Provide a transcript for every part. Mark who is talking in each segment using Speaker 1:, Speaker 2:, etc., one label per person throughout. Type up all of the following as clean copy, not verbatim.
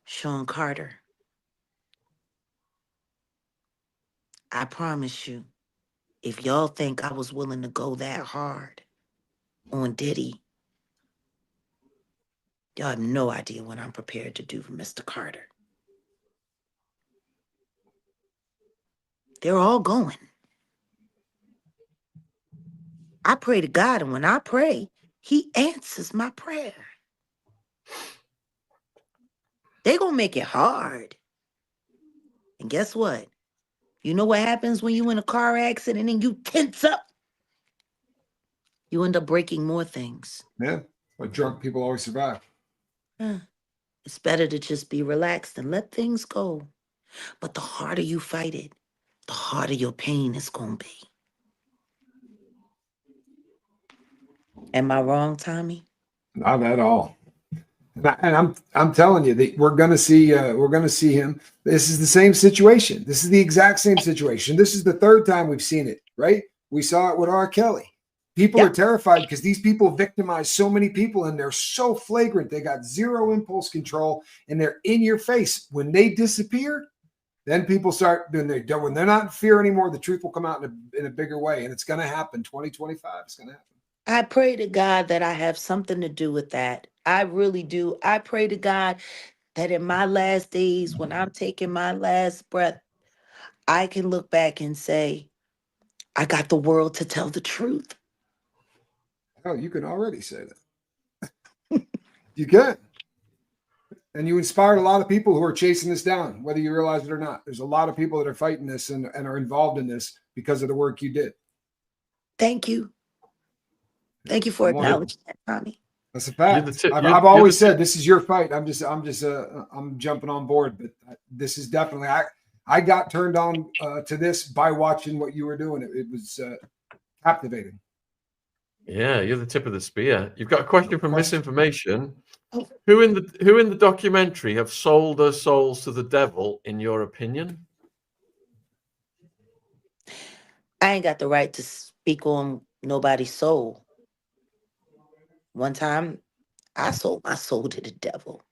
Speaker 1: Shawn Carter, I promise you, if y'all think I was willing to go that hard on Diddy, y'all have no idea what I'm prepared to do for Mr. Carter. They're all going. I pray to God, and when I pray, He answers my prayer. They're going to make it hard. And guess what? You know what happens when you in a car accident and you tense up? You end up breaking more things.
Speaker 2: Yeah, but drunk people always survive.
Speaker 1: It's better to just be relaxed and let things go. But the harder you fight it, the harder your pain is going to be. Am I wrong, Tommy?
Speaker 2: Not at all. And I'm telling you that we're gonna see him. This is the same situation. This is the exact same situation. This is the third time we've seen it, right? We saw it with R. Kelly. People are terrified because these people victimize so many people and they're so flagrant. They got zero impulse control and they're in your face. When they disappear, then people start when they're not in fear anymore. The truth will come out in a bigger way, and it's going to happen. 2025, it's going to happen.
Speaker 1: I pray to God that I have something to do with that. I really do. I pray to God that in my last days, when I'm taking my last breath, I can look back and say, I got the world to tell the truth.
Speaker 2: Oh, you can already say that. You can. And you inspired a lot of people who are chasing this down, whether you realize it or not. There's a lot of people that are fighting this and are involved in this because of the work you did.
Speaker 1: Thank you. Thank you for acknowledging that, Tommy.
Speaker 2: That's a fact. I've always said this is your fight. I'm jumping on board, but this is definitely I got turned on to this by watching what you were doing. It was captivating.
Speaker 3: Yeah, you're the tip of the spear. You've got a question from Misinformation. Who in the documentary have sold their souls to the devil, in your opinion?
Speaker 1: I ain't got the right to speak on nobody's soul. One time, I sold my soul to the devil.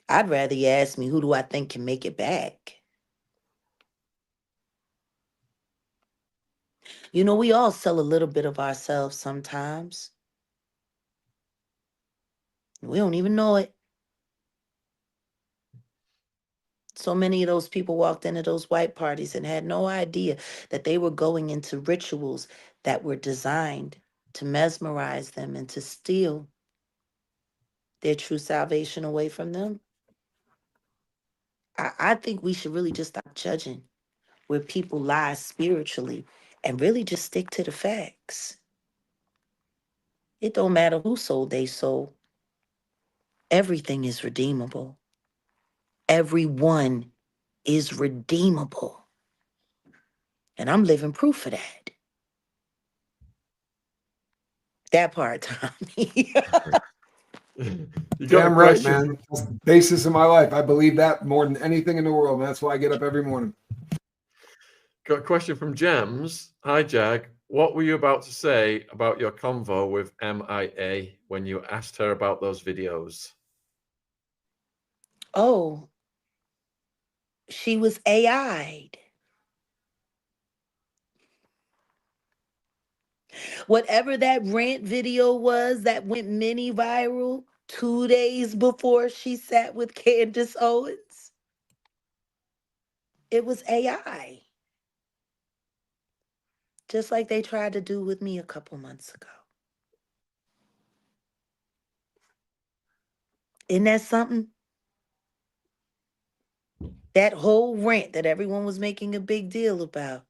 Speaker 1: I'd rather you ask me, who do I think can make it back? You know, we all sell a little bit of ourselves sometimes. We don't even know it. So many of those people walked into those white parties and had no idea that they were going into rituals that were designed to mesmerize them and to steal their true salvation away from them. I think we should really just stop judging where people lie spiritually and really just stick to the facts. It don't matter who sold their soul. Everything is redeemable. Everyone is redeemable. And I'm living proof of that. That part, Tommy.
Speaker 2: You're damn right, man. That's the basis of my life. I believe that more than anything in the world. And that's why I get up every morning.
Speaker 3: Got a question from Gems. Hi, Jag. What were you about to say about your convo with MIA when you asked her about those videos?
Speaker 1: Oh, she was AI'd. Whatever that rant video was that went mini viral 2 days before she sat with Candace Owens, it was AI. Just like they tried to do with me a couple months ago. Isn't that something? That whole rant that everyone was making a big deal about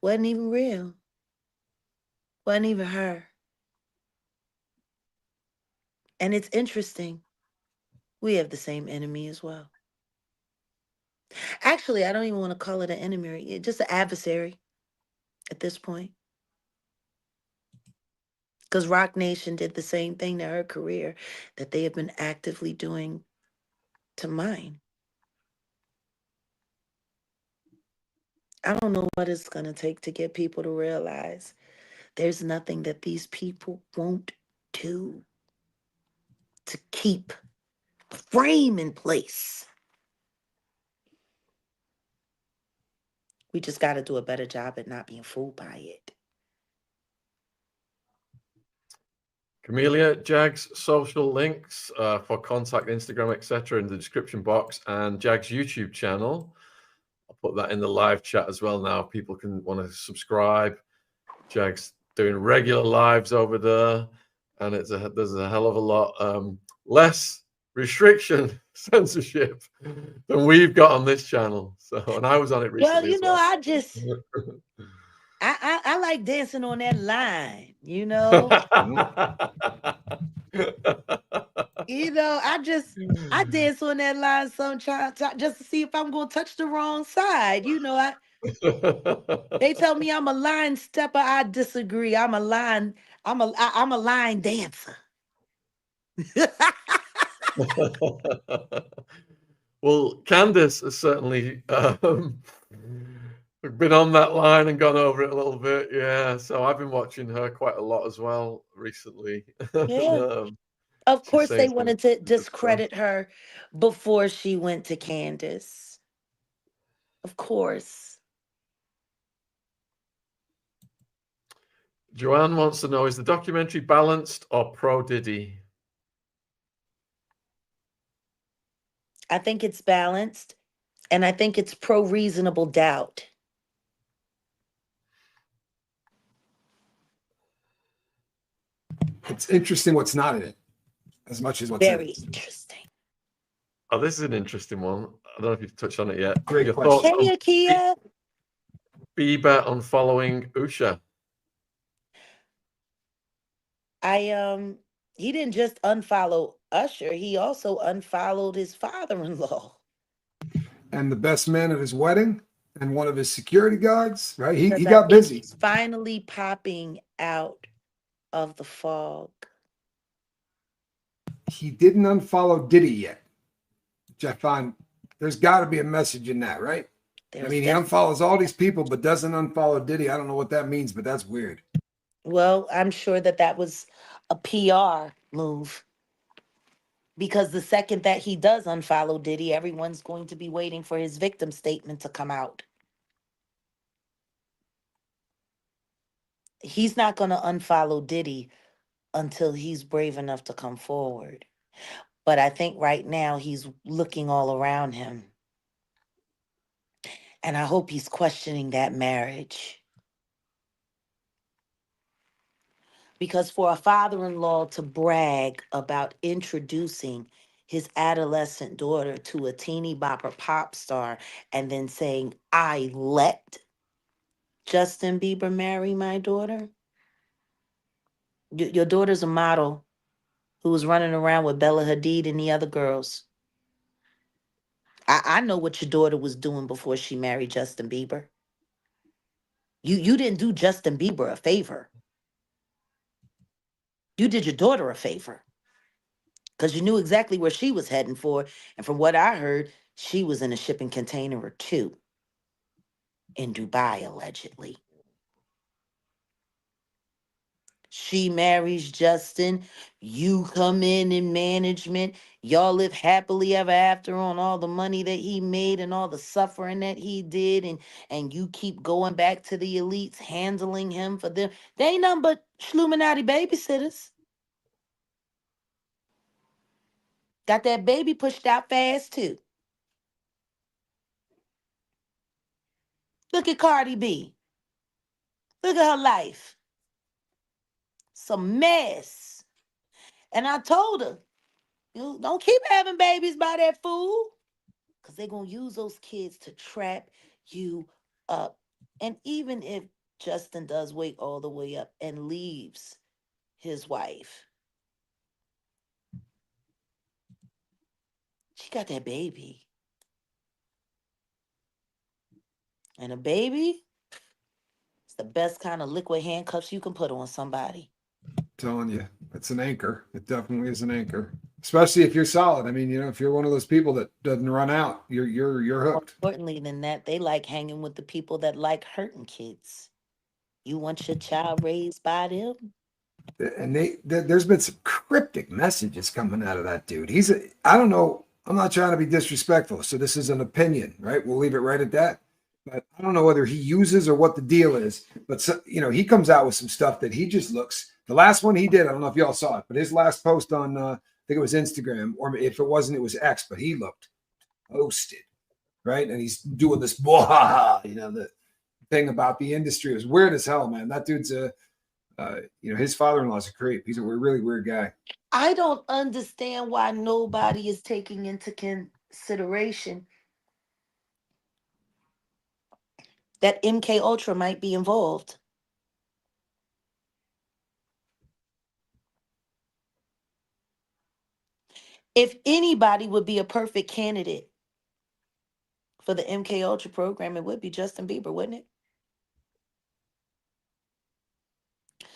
Speaker 1: wasn't even real. Wasn't even her. And it's interesting. We have the same enemy as well. Actually, I don't even want to call it an enemy. It's just an adversary at this point. Because Rock Nation did the same thing to her career that they have been actively doing to mine. I don't know what it's going to take to get people to realize there's nothing that these people won't do to keep frame in place. We just got to do a better job at not being fooled by it.
Speaker 3: Camellia, Jag's social links for contact, Instagram, etc. in the description box, and Jag's YouTube channel. I'll put that in the live chat as well now. People can want to subscribe. Jag's doing regular lives over there, and there's a hell of a lot less restriction, censorship than we've got on this channel. So, and I was on it recently.
Speaker 1: Well, you
Speaker 3: as
Speaker 1: know,
Speaker 3: well.
Speaker 1: I like dancing on that line, you know. You know, I dance on that line sometimes just to see if I'm gonna touch the wrong side. You know, they tell me I'm a line stepper. I disagree. I'm a line dancer.
Speaker 3: Well, Candace has certainly been on that line and gone over it a little bit. Yeah, so I've been watching her quite a lot as well recently.
Speaker 1: Yeah. Of
Speaker 3: She's
Speaker 1: course, they
Speaker 3: saying some
Speaker 1: wanted to
Speaker 3: good stuff.
Speaker 1: discredit her before she went to Candace. Of course.
Speaker 3: Joanne wants to know, is the documentary balanced or pro Diddy?
Speaker 1: I think it's balanced, and I think it's pro reasonable doubt.
Speaker 2: It's interesting what's not in it as much as what's in
Speaker 1: Very
Speaker 2: it.
Speaker 1: interesting.
Speaker 3: Oh, this is an interesting one. I don't know if you've touched on it yet.
Speaker 2: Great
Speaker 3: Your
Speaker 2: question.
Speaker 3: thoughts on
Speaker 1: Hey, Akia.
Speaker 3: Bieber on following Usha?
Speaker 1: He didn't just unfollow Usher, he also unfollowed his father-in-law.
Speaker 2: And the best man at his wedding and one of his security guards, right? He
Speaker 1: Because I
Speaker 2: got
Speaker 1: think
Speaker 2: busy.
Speaker 1: he's finally popping out of the fog.
Speaker 2: He didn't unfollow Diddy yet, which I find there's got to be a message in that, right? I mean, he unfollows all these people, but doesn't unfollow Diddy. I don't know what that means, but that's weird.
Speaker 1: Well, I'm sure that was a PR move. Because the second that he does unfollow Diddy, everyone's going to be waiting for his victim statement to come out. He's not going to unfollow Diddy until he's brave enough to come forward. But I think right now he's looking all around him. And I hope he's questioning that marriage. Because for a father-in-law to brag about introducing his adolescent daughter to a teeny bopper pop star and then saying, I let Justin Bieber marry my daughter. Your daughter's a model who was running around with Bella Hadid and the other girls. I know what your daughter was doing before she married Justin Bieber. You didn't do Justin Bieber a favor. You did your daughter a favor. Because you knew exactly where she was heading for. And from what I heard, she was in a shipping container or two in Dubai, allegedly. She marries Justin. You come in management. Y'all live happily ever after on all the money that he made and all the suffering that he did. And you keep going back to the elites, handling him for them. They ain't nothing but Schluminati babysitters. Got that baby pushed out fast, too. Look at Cardi B. Look at her life. It's a mess. And I told her, you don't keep having babies by that fool. Because they're going to use those kids to trap you up. And even if Justin does wake all the way up and leaves his wife, she got that baby. And a baby, it's the best kind of liquid handcuffs you can put on somebody.
Speaker 2: I'm telling you, it's an anchor. It definitely is an anchor. Especially if you're solid. I mean, you know, if you're one of those people that doesn't run out, you're hooked.
Speaker 1: More importantly than that, they like hanging with the people that like hurting kids. You want your child raised by them?
Speaker 2: And there's been some cryptic messages coming out of that dude. I don't know I'm not trying to be disrespectful, so this is an opinion, right? We'll leave it right at that. But I don't know whether he uses or what the deal is. But so, he comes out with some stuff that he just looks. The last one he did, I don't know if y'all saw it, but his last post on, I think it was Instagram, or if it wasn't, it was X. But he looked toasted, right? And he's doing this, the thing about the industry. It was weird as hell, man. That dude's his father-in-law's a creep. He's a really weird guy.
Speaker 1: I don't understand why nobody is taking into consideration that MK Ultra might be involved. If anybody would be a perfect candidate for the MK Ultra program, it would be Justin Bieber, wouldn't it?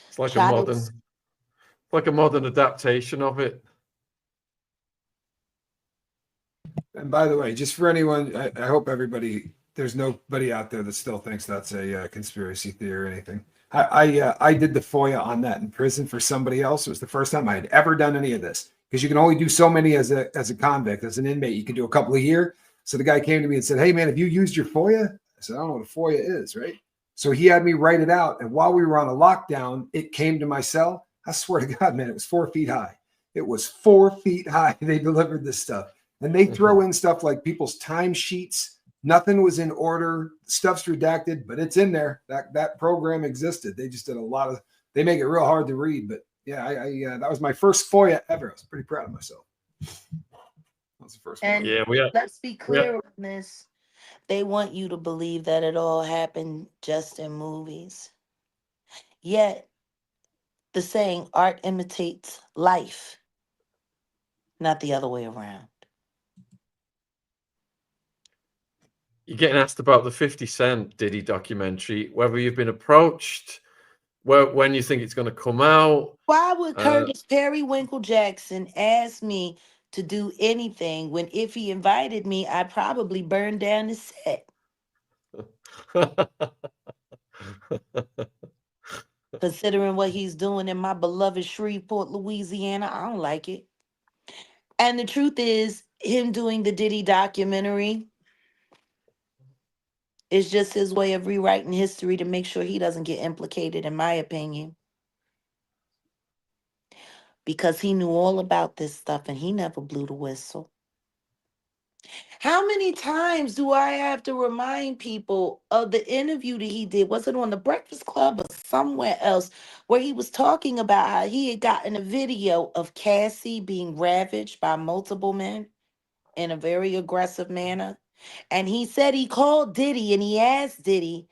Speaker 3: It's like a
Speaker 1: Childs.
Speaker 3: modern adaptation of it.
Speaker 2: And by the way, just for anyone, I hope there's nobody out there that still thinks that's a conspiracy theory or anything. I did the FOIA on that in prison for somebody else. It was the first time I had ever done any of this, because you can only do so many as a convict, as an inmate. You can do a couple a year. So the guy came to me and said, "Hey man, have you used your FOIA?" I said, "I don't know what a FOIA is," right? So he had me write it out. And while we were on a lockdown, it came to my cell. I swear to God, man, it was 4 feet high. It was 4 feet high. They delivered this stuff. And they throw in stuff like people's timesheets. Nothing was in order. Stuff's redacted, but it's in there. That program existed. They just did they make it real hard to read. But yeah, I that was my first FOIA ever. I was pretty proud of myself. That was the first one.
Speaker 1: And
Speaker 3: Yeah,
Speaker 1: let's be clear on this. They want you to believe that it all happened just in movies. Yet, the saying, art imitates life, not the other way around.
Speaker 3: You're getting asked about the 50 Cent Diddy documentary, whether you've been approached, when you think it's going to come out.
Speaker 1: Why would Curtis Periwinkle Jackson ask me to do anything when if he invited me, I'd probably burn down the set? Considering what he's doing in my beloved Shreveport, Louisiana, I don't like it. And the truth is, him doing the Diddy documentary is just his way of rewriting history to make sure he doesn't get implicated, in my opinion. Because he knew all about this stuff and he never blew the whistle. How many times do I have to remind people of the interview that he did? Was it on the Breakfast Club or somewhere else, where he was talking about how he had gotten a video of Cassie being ravaged by multiple men in a very aggressive manner? And he said he called Diddy and he asked Diddy,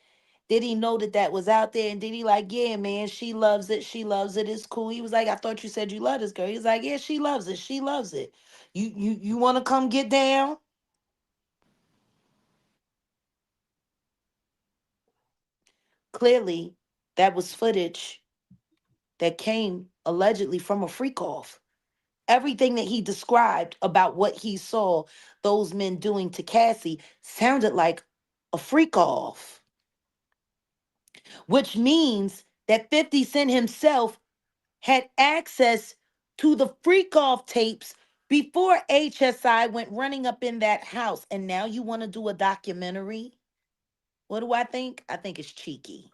Speaker 1: did he know that that was out there? And Diddy like, yeah, man, she loves it. She loves it. It's cool. He was like, I thought you said you love this girl. He's like, yeah, she loves it. She loves it. You want to come get down? Clearly, that was footage that came allegedly from a freak off. Everything that he described about what he saw those men doing to Cassie sounded like a freak off, which means that 50 Cent himself had access to the freak off tapes before HSI went running up in that house. And now you want to do a documentary? What do I think? I think it's cheeky.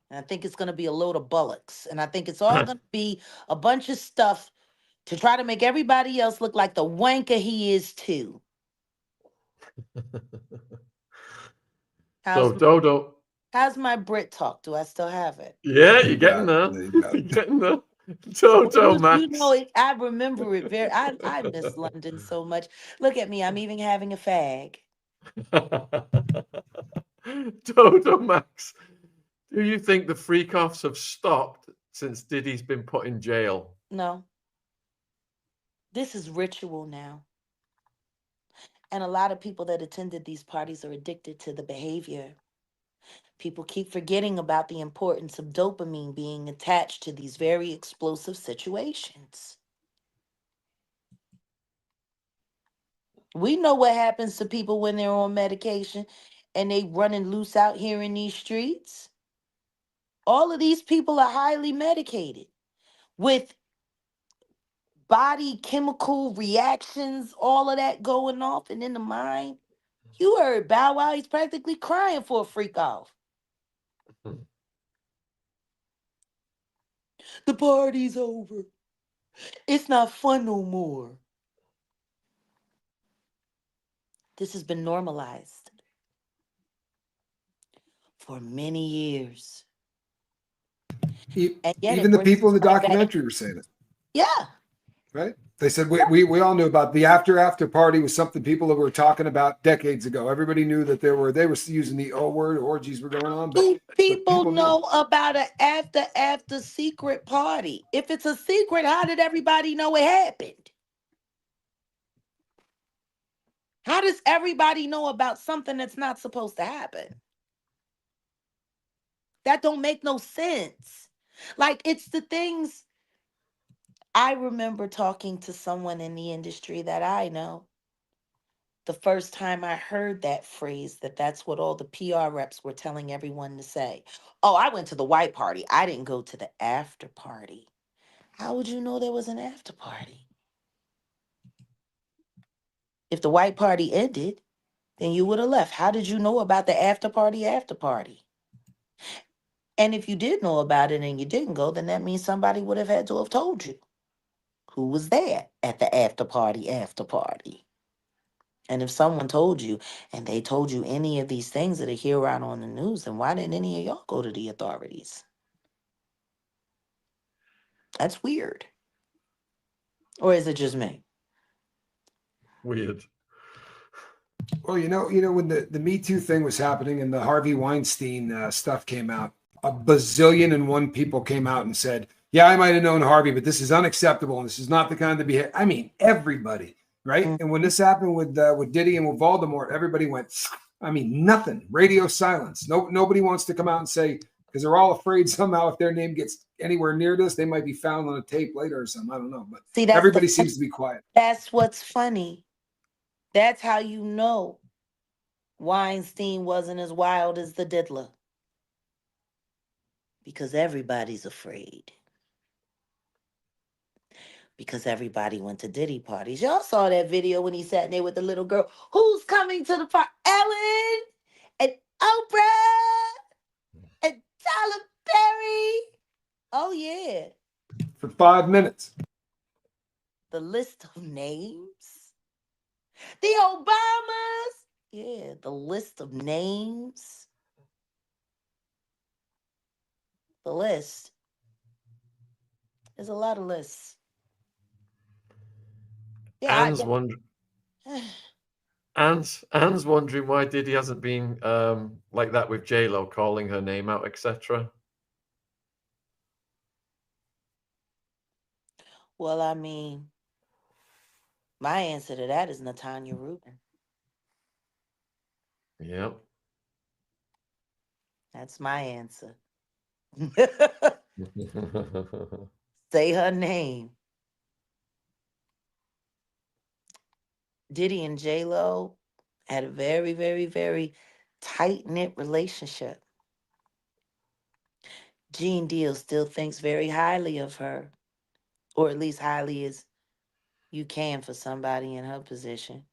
Speaker 1: And I think it's going to be a load of bullocks. And I think it's all going to be a bunch of stuff to try to make everybody else look like the wanker he is too.
Speaker 3: So Dodo.
Speaker 1: How's my Brit talk? Do I still have it?
Speaker 3: Yeah, you're getting there. You're getting there. Dodo, Max.
Speaker 1: You know, I remember it very. I miss London so much. Look at me. I'm even having a fag.
Speaker 3: Dodo, Max. Do you think the freak offs have stopped since Diddy's been put in jail?
Speaker 1: No. This is ritual now. And a lot of people that attended these parties are addicted to the behavior. People keep forgetting about the importance of dopamine being attached to these very explosive situations. We know what happens to people when they're on medication and they running loose out here in these streets. All of these people are highly medicated with body chemical reactions, all of that going off and in the mind. You heard Bow Wow, he's practically crying for a freak off. The party's over. It's not fun no more. This has been normalized for many years. And yet
Speaker 2: Even
Speaker 1: it
Speaker 2: the
Speaker 1: brings
Speaker 2: people in
Speaker 1: us
Speaker 2: the
Speaker 1: right back.
Speaker 2: documentary were saying it,
Speaker 1: Yeah.
Speaker 2: right? They said we all knew about the after party was something people were talking about decades ago. Everybody knew that they were using the O word, orgies were going on,
Speaker 1: Do
Speaker 2: but
Speaker 1: people
Speaker 2: people knew.
Speaker 1: know about an after secret party? If it's a secret, how did everybody know it happened? How does everybody know about something that's not supposed to happen? That don't make no sense. Like it's the things I remember talking to someone in the industry that I know. The first time I heard that phrase, that's what all the PR reps were telling everyone to say. Oh, I went to the white party. I didn't go to the after party. How would you know there was an after party? If the white party ended, then you would have left. How did you know about the after party after party? And if you did know about it and you didn't go, then that means somebody would have had to have told you who was there at the after party after party. And if someone told you and they told you any of these things that are here out on the news, then why didn't any of y'all go to the authorities? That's weird. Or is it just me?
Speaker 3: Weird.
Speaker 2: Well, when the Me Too thing was happening and the Harvey Weinstein stuff came out, a bazillion and one people came out and said, "Yeah, I might have known Harvey, but this is unacceptable and this is not the kind of behavior." I mean, everybody, right? And when
Speaker 1: Mhm.
Speaker 2: this happened with Diddy and with Voldemort, everybody went, I mean, nothing. Radio silence. Nobody wants to come out and say because they're all afraid somehow if their name gets anywhere near this, they might be found on a tape later or something. I don't know, but
Speaker 1: See, that's the
Speaker 2: everybody seems to be quiet.
Speaker 1: that's what's funny. That's how you know Weinstein wasn't as wild as the diddler. Because everybody's afraid. Because everybody went to Diddy parties. Y'all saw that video when he sat there with the little girl. Who's coming to the party? Ellen and Oprah and Tyler Perry. Oh yeah.
Speaker 2: For 5 minutes.
Speaker 1: The list of names. The Obamas. Yeah, the list of names. The list. There's a lot of lists. Yeah,
Speaker 3: Anne's wonder Anne's wondering why Diddy hasn't been like that with J-Lo, calling her name out, etc.
Speaker 1: well, I mean, my answer to that is Natanya Rubin.
Speaker 3: Yeah.
Speaker 1: That's my answer. Say her name. Diddy and J Lo had a very, very, very tight knit relationship. Gene Deal still thinks very highly of her, or at least highly as you can for somebody in her position.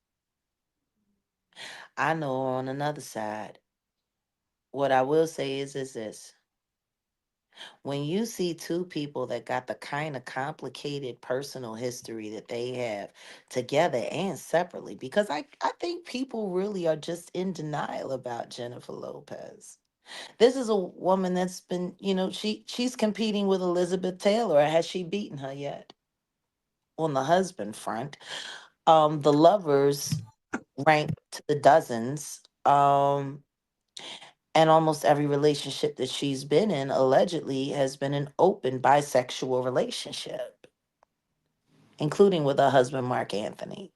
Speaker 1: I know on another side, what I will say is this. When you see two people that got the kind of complicated personal history that they have together and separately, because I think people really are just in denial about Jennifer Lopez. This is a woman that's been, she's competing with Elizabeth Taylor. Has she beaten her yet? On the husband front, the lovers ranked to the dozens. And almost every relationship that she's been in allegedly has been an open bisexual relationship, including with her husband, Mark Anthony.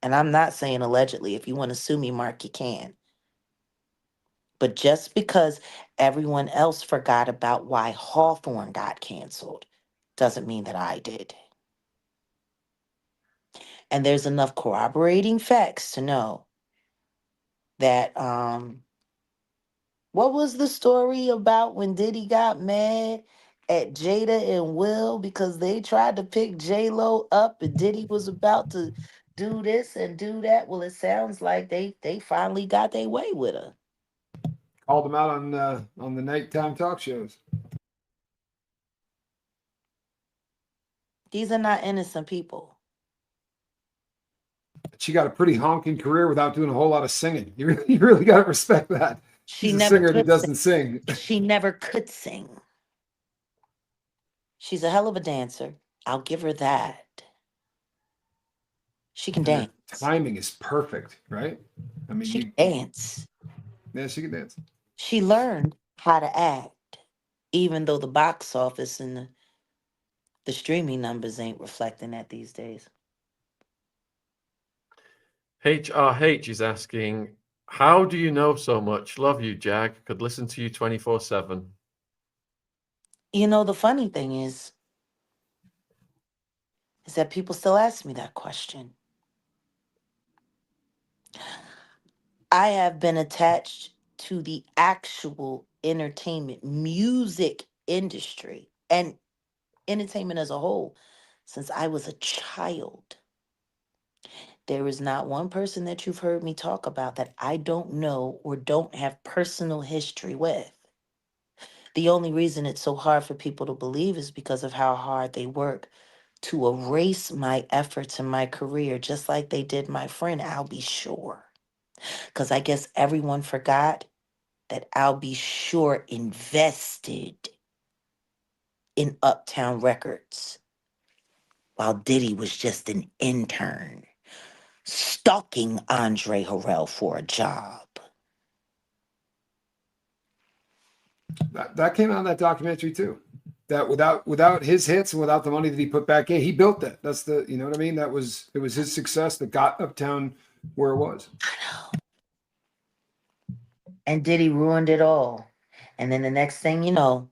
Speaker 1: And I'm not saying allegedly. If you want to sue me, Mark, you can. But just because everyone else forgot about why Hawthorne got canceled doesn't mean that I did. And there's enough corroborating facts to know that what was the story about when Diddy got mad at Jada and Will because they tried to pick J Lo up and Diddy was about to do this and do that. Well, it sounds like they finally got their way with her.
Speaker 2: Called him out on the nighttime talk shows.
Speaker 1: These are not innocent people.
Speaker 2: She got a pretty honking career without doing a whole lot of singing. You really got to respect that.
Speaker 1: She
Speaker 2: She's a
Speaker 1: never
Speaker 2: singer that
Speaker 1: could sing.
Speaker 2: doesn't sing.
Speaker 1: She never could sing. She's a hell of a dancer. I'll give her that. She can
Speaker 2: And her
Speaker 1: dance.
Speaker 2: timing is perfect, right? I mean,
Speaker 1: She can
Speaker 2: you
Speaker 1: dance.
Speaker 2: yeah, she can dance.
Speaker 1: She learned how to act, even though the box office and the streaming numbers ain't reflecting that these days.
Speaker 3: HRH is asking, how do you know so much? Love you, Jag. Could listen to you 24/7.
Speaker 1: You know, the funny thing is that people still ask me that question. I have been attached to the actual entertainment, music industry, and entertainment as a whole since I was a child. There is not one person that you've heard me talk about that I don't know or don't have personal history with. The only reason it's so hard for people to believe is because of how hard they work to erase my efforts in my career, just like they did my friend, I'll be sure. Because I guess everyone forgot that I'll be sure invested in Uptown Records while Diddy was just an intern stalking Andre Harrell for a job.
Speaker 2: That came out in that documentary too. That without his hits and without the money that he put back in, he built that. That's the you know what I mean. It was his success that got Uptown where it was.
Speaker 1: I know. And Diddy ruined it all. And then the next thing you know,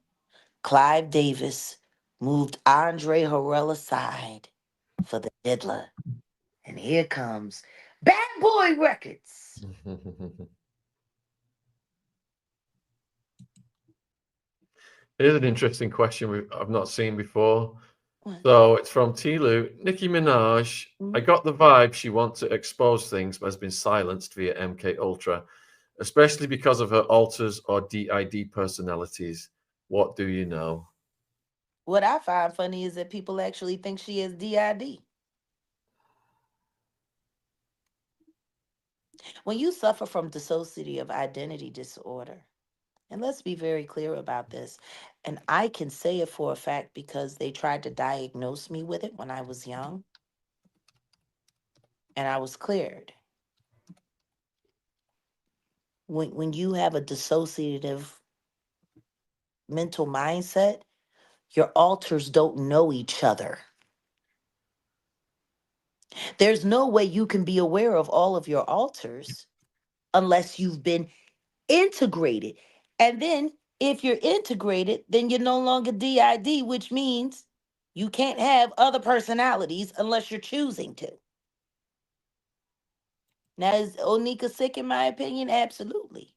Speaker 1: Clive Davis moved Andre Harrell aside for the diddler. And here comes Bad Boy Records.
Speaker 3: Here's an interesting question I've not seen before.
Speaker 1: What?
Speaker 3: So it's from Tilu. Nicki Minaj, I
Speaker 1: Mm.
Speaker 3: got the vibe she wants to expose things but has been silenced via MK Ultra, especially because of her alters or DID personalities. What do you know?
Speaker 1: What I find funny is that people actually think she is DID. When you suffer from dissociative identity disorder, and let's be very clear about this, and I can say it for a fact because they tried to diagnose me with it when I was young and I was cleared. When you have a dissociative mental mindset, your alters don't know each other. There's no way you can be aware of all of your alters unless you've been integrated. And then if you're integrated, then you're no longer DID, which means you can't have other personalities unless you're choosing to. Now, is Onika sick in my opinion? Absolutely.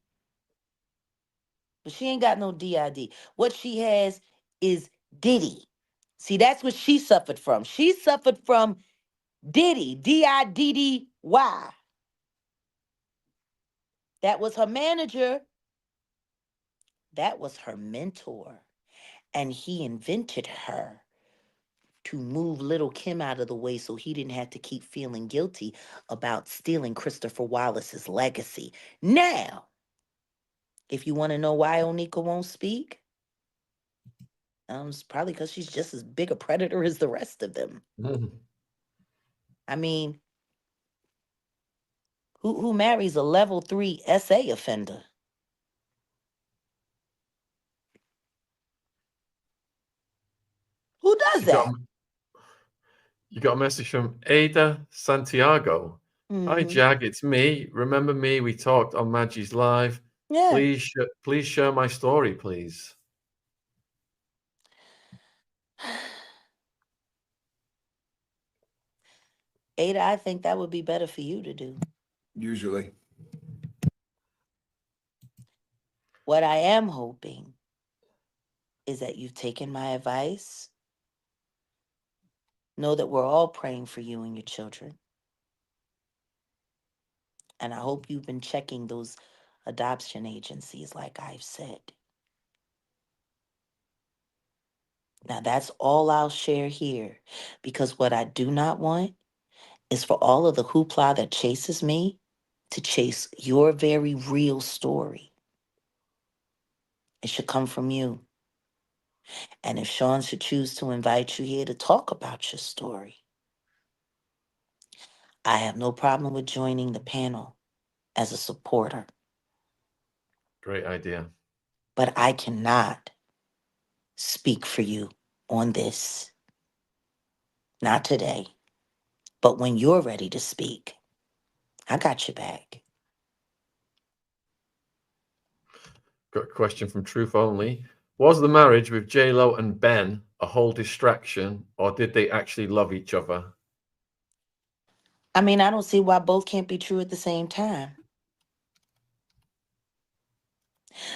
Speaker 1: But she ain't got no DID. What she has is Diddy. See, that's what she suffered from. She suffered from Diddy, DIDDY. That was her manager. That was her mentor. And he invented her to move little Kim out of the way so he didn't have to keep feeling guilty about stealing Christopher Wallace's legacy. Now, if you want to know why Onika won't speak, it's probably because she's just as big a predator as the rest of them. I mean, who marries a level 3 SA offender? Who does
Speaker 3: you got
Speaker 1: that?
Speaker 3: you got a message from Ada Santiago. Hi
Speaker 1: Hmm.
Speaker 3: Jag, it's me. Remember me? We talked on Maggie's live.
Speaker 1: Yeah.
Speaker 3: Please share my story, please.
Speaker 1: Ada, I think that would be better for you to do.
Speaker 2: Usually,
Speaker 1: What I am hoping is that you've taken my advice. Know that we're all praying for you and your children. And I hope you've been checking those adoption agencies, like I've said. Now, that's all I'll share here because what I do not want is for all of the hoopla that chases me to chase your very real story. It should come from you. And if Shawn should choose to invite you here to talk about your story, I have no problem with joining the panel as a supporter,
Speaker 3: Great idea.
Speaker 1: but I cannot speak for you on this. Not today, but when you're ready to speak, I got your back.
Speaker 3: Got a question from Truth Only. Was the marriage with J Lo and Ben a whole distraction, or did they actually love each other?
Speaker 1: I mean, I don't see why both can't be true at the same time.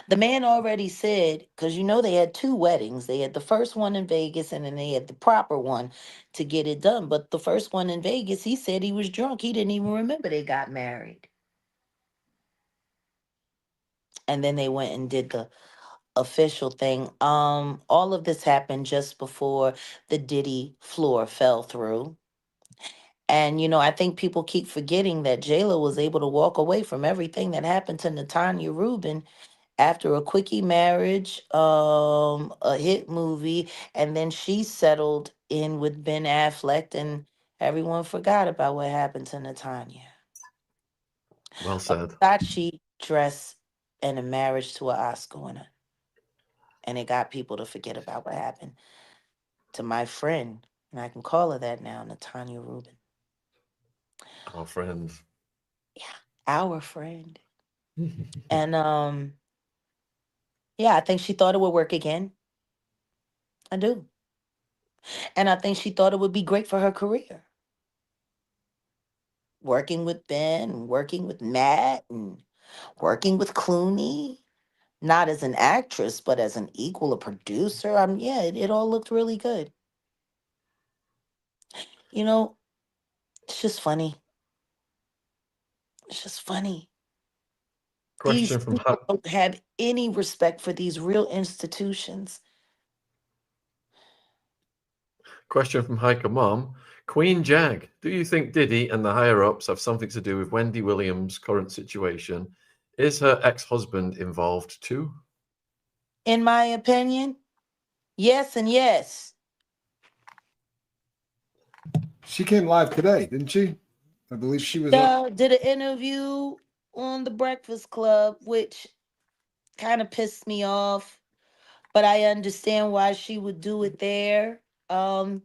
Speaker 1: The man already said, because you know they had two weddings. They had the first one in Vegas and then they had the proper one to get it done. But the first one in Vegas, he said he was drunk. He didn't even remember they got married. And then they went and did the official thing. All of this happened just before the Diddy floor fell through. And I think people keep forgetting that Jayla was able to walk away from everything that happened to Natanya Rubin after a quickie marriage, a hit movie, and then she settled in with Ben Affleck, and everyone forgot about what happened to Natanya.
Speaker 3: Well
Speaker 1: A
Speaker 3: said.
Speaker 1: Versace dress and a marriage to an Oscar winner, and it got people to forget about what happened to my friend, and I can call her that now, Natanya Rubin.
Speaker 3: Our friends.
Speaker 1: Yeah, our friend. And yeah, I think she thought it would work again. I do. And I think she thought it would be great for her career. Working with Ben, and working with Matt, and working with Clooney. Not as an actress, but as an equal, a producer. Yeah, it all looked really good. You know, it's just funny. It's just funny. These
Speaker 3: Question from
Speaker 1: people don't have any respect for these real institutions.
Speaker 3: Question from Hiker Mom. Queen Jag, do you think Diddy and the higher ups have something to do with Wendy Williams' current situation? Is her ex husband involved too?
Speaker 1: In my opinion, yes and yes.
Speaker 2: She came live today, didn't she? I believe she was on.
Speaker 1: Did an interview on the Breakfast Club, which kind of pissed me off, but I understand why she would do it there. Um,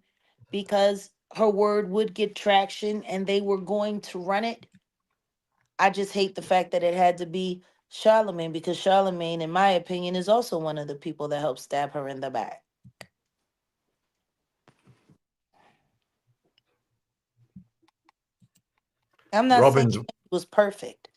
Speaker 1: because her word would get traction and they were going to run it. I just hate the fact that it had to be Charlemagne because Charlemagne, in my opinion, is also one of the people that helped stab her in the back. I'm not saying
Speaker 3: Robin's
Speaker 1: it was perfect,